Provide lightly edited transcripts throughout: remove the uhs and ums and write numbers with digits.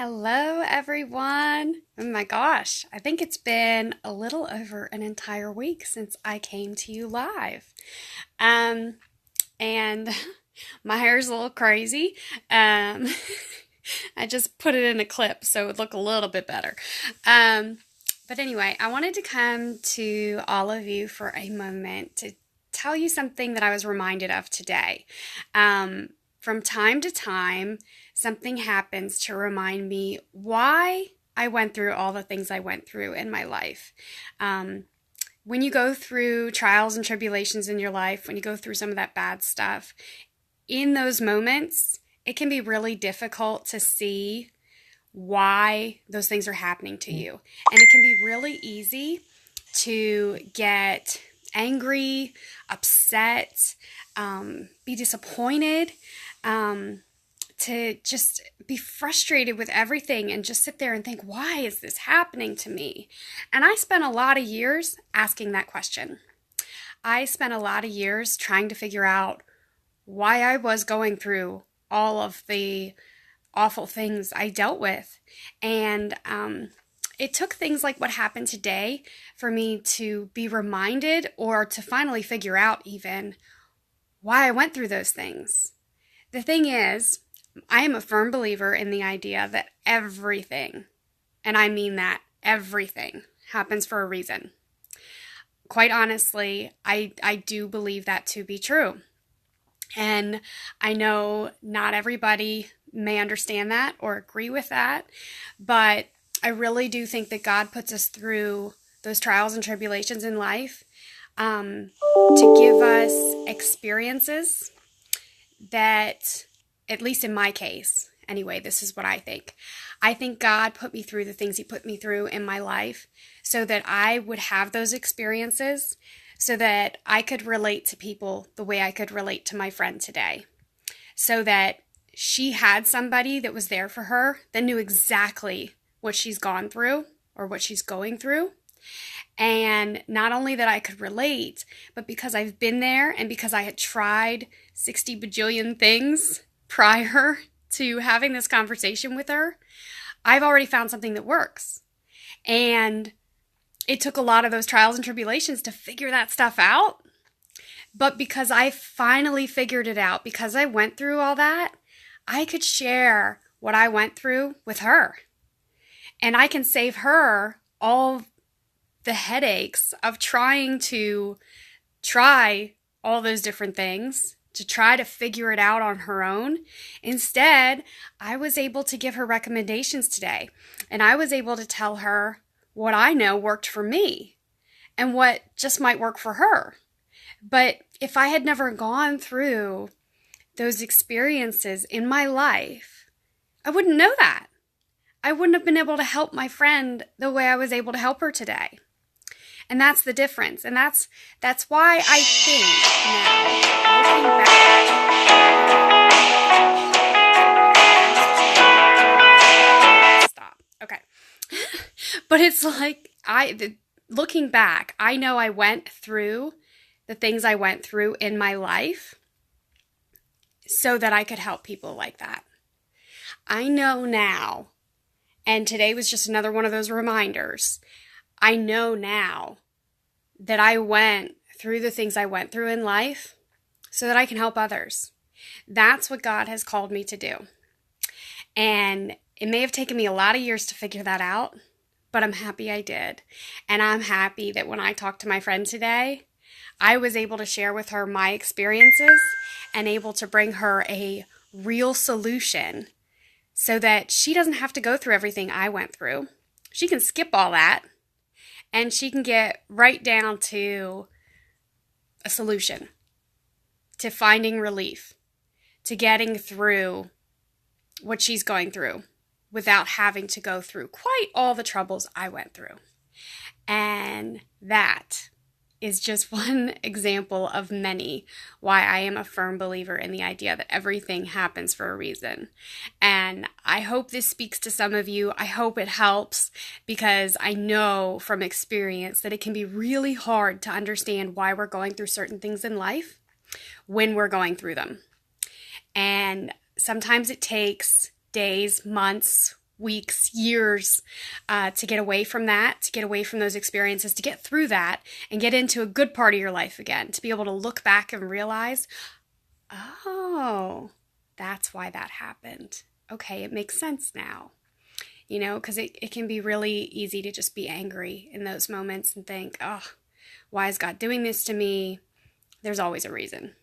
Hello, everyone. Oh my gosh, I think it's been a little over an entire week since I came to you live. Um, and my hair's a little crazy. Um, I just put it in a clip so it would look a little bit better. Um, but anyway, I wanted to come to all of you for a moment to tell you something that I was reminded of today. From time to time, something happens to remind me why I went through all the things I went through in my life. Um, when you go through trials and tribulations in your life, when you go through some of that bad stuff, in those moments, it can be really difficult to see why those things are happening to you. And it can be really easy to get angry, upset, be disappointed, um, to just be frustrated with everything and just sit there and think, why is this happening to me? And I spent a lot of years asking that question. I spent a lot of years trying to figure out why I was going through all of the awful things I dealt with. And it took things like what happened today for me to be reminded or to finally figure out even why I went through those things. The thing is, I am a firm believer in the idea that everything, and I mean that everything, happens for a reason. Quite honestly, I do believe that to be true. And I know not everybody may understand that or agree with that, but I really do think that God puts us through those trials and tribulations in life to give us experiences that, at least in my case, anyway, this is what I think. I think God put me through the things He put me through in my life so that I would have those experiences, so that I could relate to people the way I could relate to my friend today, so that she had somebody that was there for her that knew exactly what she's gone through or what she's going through. And not only that I could relate, but because I've been there and because I had tried 60 bajillion things prior to having this conversation with her, I've already found something that works. And it took a lot of those trials and tribulations to figure that stuff out. But because I finally figured it out, because I went through all that, I could share what I went through with her. And I can save her all the headaches of trying to try all those different things, to try to figure it out on her own. Instead, I was able to give her recommendations today, and I was able to tell her what I know worked for me and what just might work for her. But if I had never gone through those experiences in my life, I wouldn't know that. I wouldn't have been able to help my friend the way I was able to help her today. And that's the difference. And that's why I think now, looking back. Stop. Okay. But it's like looking back, I know I went through the things I went through in my life so that I could help people like that. I know now, and today was just another one of those reminders. I know now that I went through the things I went through in life so that I can help others. That's what God has called me to do. And it may have taken me a lot of years to figure that out, but I'm happy I did. And I'm happy that when I talked to my friend today, I was able to share with her my experiences and able to bring her a real solution so that she doesn't have to go through everything I went through. She can skip all that and she can get right down to a solution, to finding relief, to getting through what she's going through without having to go through quite all the troubles I went through. And that is just one example of many why I am a firm believer in the idea that everything happens for a reason. And I hope this speaks to some of you. I hope it helps, because I know from experience that it can be really hard to understand why we're going through certain things in life when we're going through them. And sometimes it takes days, months, weeks, years to get away from that, to get away from those experiences, to get through that and get into a good part of your life again, to be able to look back and realize, oh, that's why that happened. Okay, it makes sense now. Because it can be really easy to just be angry in those moments and think, oh, why is God doing this to me? There's always a reason.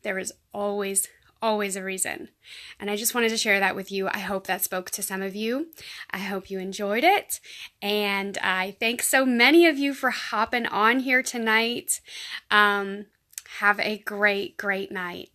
There is always a reason. And I just wanted to share that with you. I hope that spoke to some of you. I hope you enjoyed it. And I thank so many of you for hopping on here tonight. Have a great, great night.